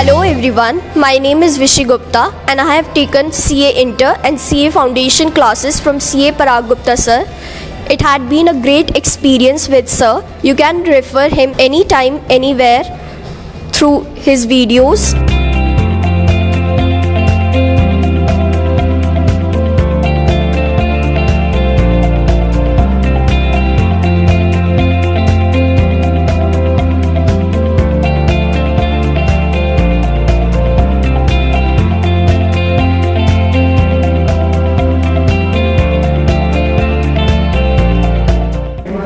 Hello everyone, my name is Vishi Gupta and I have taken CA Inter and CA Foundation classes from CA Parag Gupta sir. It had been a great experience with sir. You can refer him anytime, anywhere through his videos.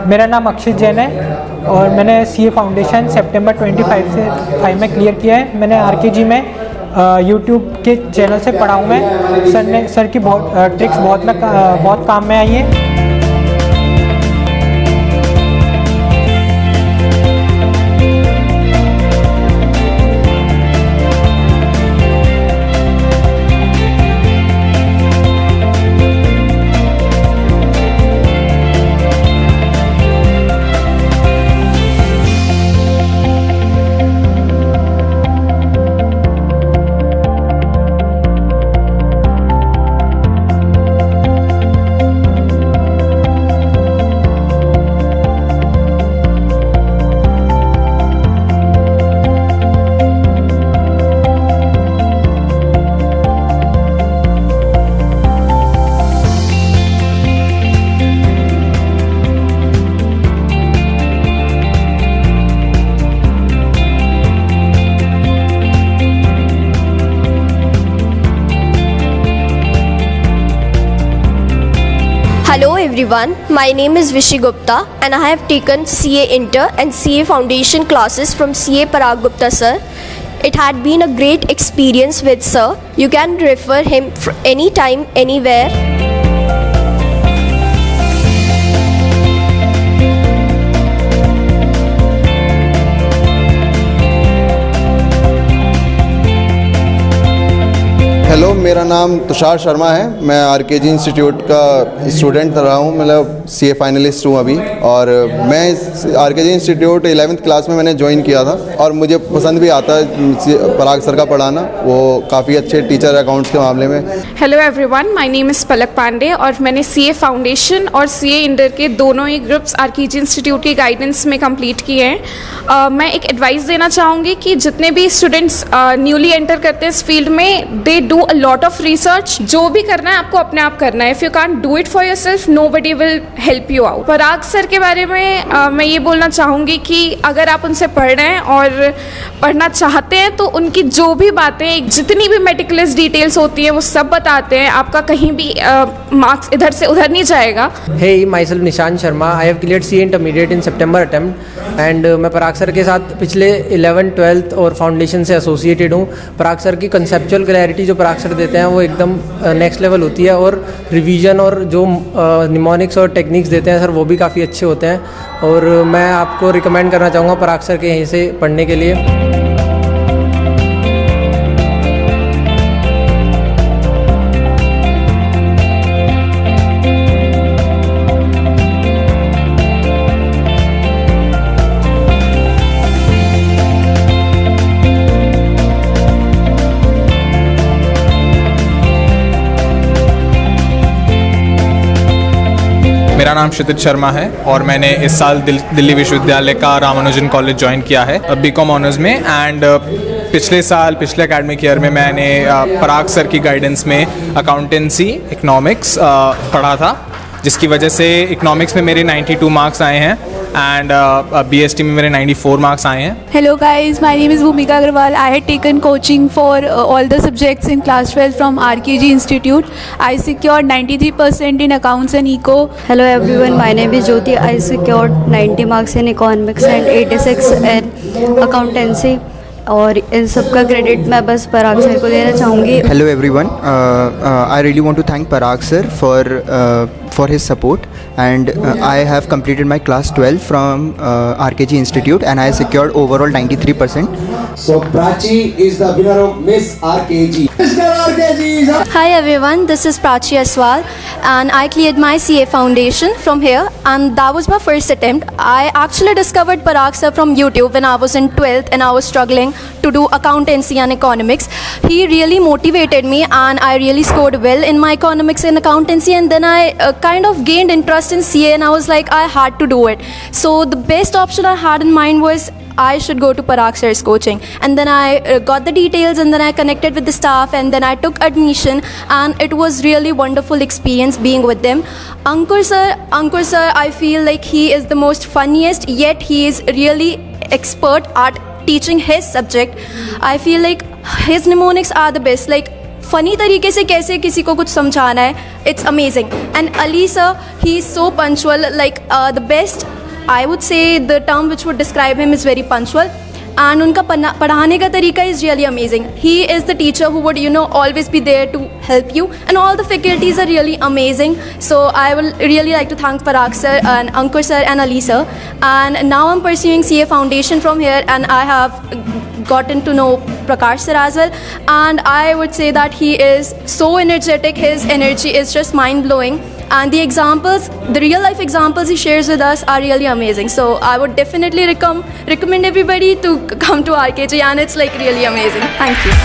मेरा नाम अक्षित जैन है और मैंने CA foundation सितंबर 25 में clear किया है। मैंने RKG में यूट्यूब के चैनल से पढ़ा हूँ मैं। सर की बहुत ट्रिक्स बहुत काम में आई हैं। Hello everyone, my name is Vishi Gupta and I have taken CA Inter and CA Foundation classes from CA Parag Gupta sir. It had been a great experience with sir. You can refer him anytime, anywhere. Hello, मेरा नाम तुषार शर्मा है। मैं RKG institute का student रहा हूँ, मतलब CA finalist हूँ अभी। और मैं आरकेजी इंस्टीट्यूट 11th क्लास में मैंने ज्वाइन किया था और मुझे पसंद भी आता है पराग सर का पढ़ाना। वो काफ़ी अच्छे टीचर अकाउंट्स के मामले में। Hello everyone, my name is Palak Pandey और मैंने सीए फाउंडेशन और सीए इंटर के दोनों ही ग्रुप्स आरकेजी इंस्टीट्यूट की गाइडेंस में कंप्लीट किए हैं। मैं एक एडवाइस देना चाहूँगी कि जितने भी स्टूडेंट्स न्यूली एंटर करते हैं इस फील्ड में, they do a lot of research. जो भी करना है आपको अपने आप करना है। If you can't do it for yourself, nobody will help you out. Parag sir के बारे में मैं ये बोलना चाहूँगी कि अगर आप उनसे पढ़ रहे हैं और पढ़ना चाहते हैं तो उनकी जो भी बातें, जितनी भी मेटिकुलस डिटेल्स होती हैं वो सब बताते हैं। आपका कहीं भी मार्क्स इधर से उधर नहीं जाएगा। Hey, myself Nishant Sharma. I have cleared CA Intermediate in September attempt and मैं पराग सर के साथ पिछले 11th 12th और फाउंडेशन से एसोसिएटेड हूँ। पराग सर की कंसेप्चुअल क्लैरिटी जो पराग सर देते हैं वो एकदम नेक्स्ट लेवल होती है और रिवीजन और जो निमोनिक्स और टेक्निक्स देते हैं सर वो भी काफ़ी अच्छे होते हैं। और मैं आपको रिकमेंड करना चाहूँगा पराग सर के यहीं से पढ़ने के लिए। मेरा नाम क्षितिज शर्मा है और मैंने इस साल दिल्ली विश्वविद्यालय का रामानुजन कॉलेज ज्वाइन किया है बीकॉम ऑनर्स में। एंड पिछले एकेडमिक ईयर में मैंने पराग सर की गाइडेंस में अकाउंटेंसी इकोनॉमिक्स पढ़ा था, जिसकी वजह से इकोनॉमिक्स में मेरे 92 मार्क्स आए हैं एंड BST में मेरे 94 मार्क्स आए हैं। Hello guys, my name is Bhumika Agarwal. I had taken coaching for all the subjects in class 12 from RKG Institute. I secured 93% in accounts and eco. Hello everyone, my name is Jyoti. I secured 90 marks in economics and 86 in accountancy. और इन सब का credit मैं बस पराग sir को देना चाहूँगी। Hello everyone, I really want to thank Parag sir for his support and I have completed my class 12 from RKG Institute and I secured overall 93%. So Prachi is the winner of Miss RKG. Hi everyone, this is Prachi Aswal and I cleared my CA foundation from here and that was my first attempt. I actually discovered Parag sir from YouTube when I was in 12th and I was struggling to do accountancy and economics. He really motivated me, and I really scored well in my economics and accountancy, and then I kind of gained interest in CA, and I was like, I had to do it. So the best option I had in mind was I should go to Parag sir's coaching, and then I got the details, and then I connected with the staff, and then I took admission, and it was really wonderful experience being with them. Ankur sir, I feel like he is the most funniest, yet he is really expert at teaching his subject. I feel like his mnemonics are the best, like funny तरीके से कैसे किसी को कुछ समझाना है, it's amazing. And Ali sir, he is so punctual, like the best, I would say the term which would describe him is very punctual. And उनका पढ़ाने का तरीका is really amazing. He is the teacher who would, always be there to help you, and all the faculties are really amazing. So I will really like to thank Parag sir and Ankur sir and Ali sir. And now I'm pursuing CA Foundation from here, and I have gotten to know Prakash sir as well, and I would say that he is so energetic. His energy is just mind-blowing, and the examples, the real life examples he shares with us are really amazing. So I would definitely recommend everybody to come to RKG, and it's like really amazing. Thank you.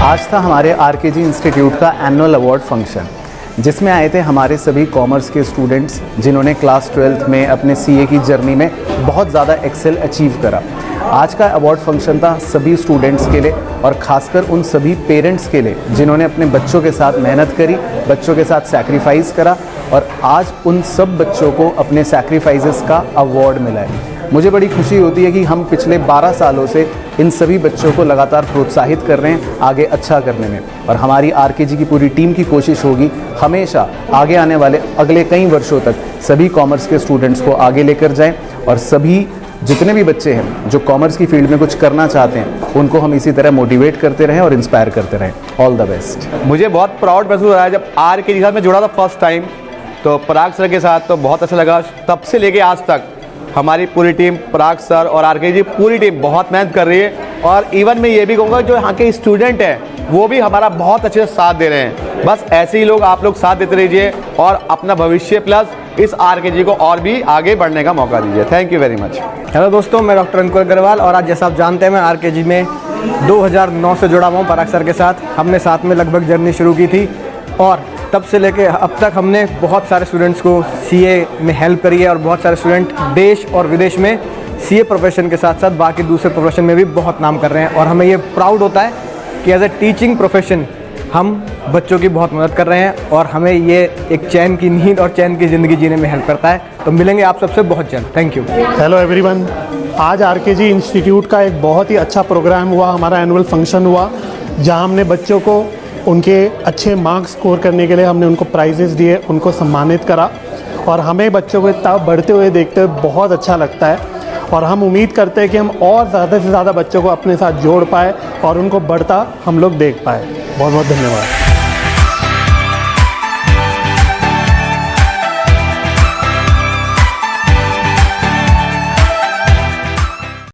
आज था हमारे RKG institute का annual award function, जिसमें आए थे हमारे सभी commerce के स्टूडेंट्स जिन्होंने क्लास 12th में अपने सीए की जर्नी में बहुत ज़्यादा एक्सेल अचीव करा। आज का अवार्ड फंक्शन था सभी स्टूडेंट्स के लिए, और ख़ासकर उन सभी पेरेंट्स के लिए जिन्होंने अपने बच्चों के साथ मेहनत करी, बच्चों के साथ सैक्रिफाइस करा, और आज उन सब बच्चों को अपने सैक्रिफाइसेस का अवार्ड मिला है। मुझे बड़ी खुशी होती है कि हम पिछले 12 सालों से इन सभी बच्चों को लगातार प्रोत्साहित कर रहे हैं आगे अच्छा करने में, और हमारी आरकेजी की पूरी टीम की कोशिश होगी हमेशा आगे आने वाले अगले कई वर्षों तक सभी कॉमर्स के स्टूडेंट्स को आगे लेकर जाएं, और सभी जितने भी बच्चे हैं जो कॉमर्स की फील्ड में कुछ करना चाहते हैं उनको हम इसी तरह मोटिवेट करते रहें और इंस्पायर करते रहें। All the best. मुझे बहुत प्राउड महसूस हो रहा है जब आरकेजी के साथ मैं जुड़ा था फर्स्ट टाइम, तो पराग सर के साथ तो बहुत अच्छा लगा। तब से लेके आज तक हमारी पूरी टीम, पराग सर और आरकेजी पूरी टीम बहुत मेहनत कर रही है, और इवन मैं ये भी कहूँगा जो यहाँ के स्टूडेंट हैं वो भी हमारा बहुत अच्छे से साथ दे रहे हैं। बस ऐसे ही लोग आप लोग साथ देते रहिए और अपना भविष्य प्लस इस आरकेजी को और भी आगे बढ़ने का मौका दीजिए। Thank you very much. Hello दोस्तों, मैं डॉक्टर अंकुर अग्रवाल, और आज जैसा आप जानते हैं मैं आरकेजी में 2009 से जुड़ा हुआ हूँ पराग सर के साथ। हमने साथ में लगभग जर्नी शुरू की थी, और तब से लेके अब तक हमने बहुत सारे स्टूडेंट्स को सीए में हेल्प करी है, और बहुत सारे स्टूडेंट देश और विदेश में सीए प्रोफेशन के साथ साथ बाकी दूसरे प्रोफेशन में भी बहुत नाम कर रहे हैं। और हमें ये प्राउड होता है कि एज ए टीचिंग प्रोफेशन हम बच्चों की बहुत मदद कर रहे हैं, और हमें ये एक चैन की नींद और चैन की ज़िंदगी जीने में हेल्प करता है। तो मिलेंगे आप सबसे बहुत जल्द। Thank you. हेलो एवरीवन, आज आरकेजी इंस्टीट्यूट का एक बहुत ही अच्छा प्रोग्राम हुआ, हमारा एनुअल फंक्शन हुआ, जहां हमने बच्चों को उनके अच्छे मार्क्स स्कोर करने के लिए हमने उनको प्राइजेस दिए, उनको सम्मानित करा, और हमें बच्चों को इतना बढ़ते हुए देखते हुए बहुत अच्छा लगता है। और हम उम्मीद करते हैं कि हम और ज़्यादा से ज़्यादा बच्चों को अपने साथ जोड़ पाए और उनको बढ़ता हम लोग देख पाए। बहुत बहुत धन्यवाद।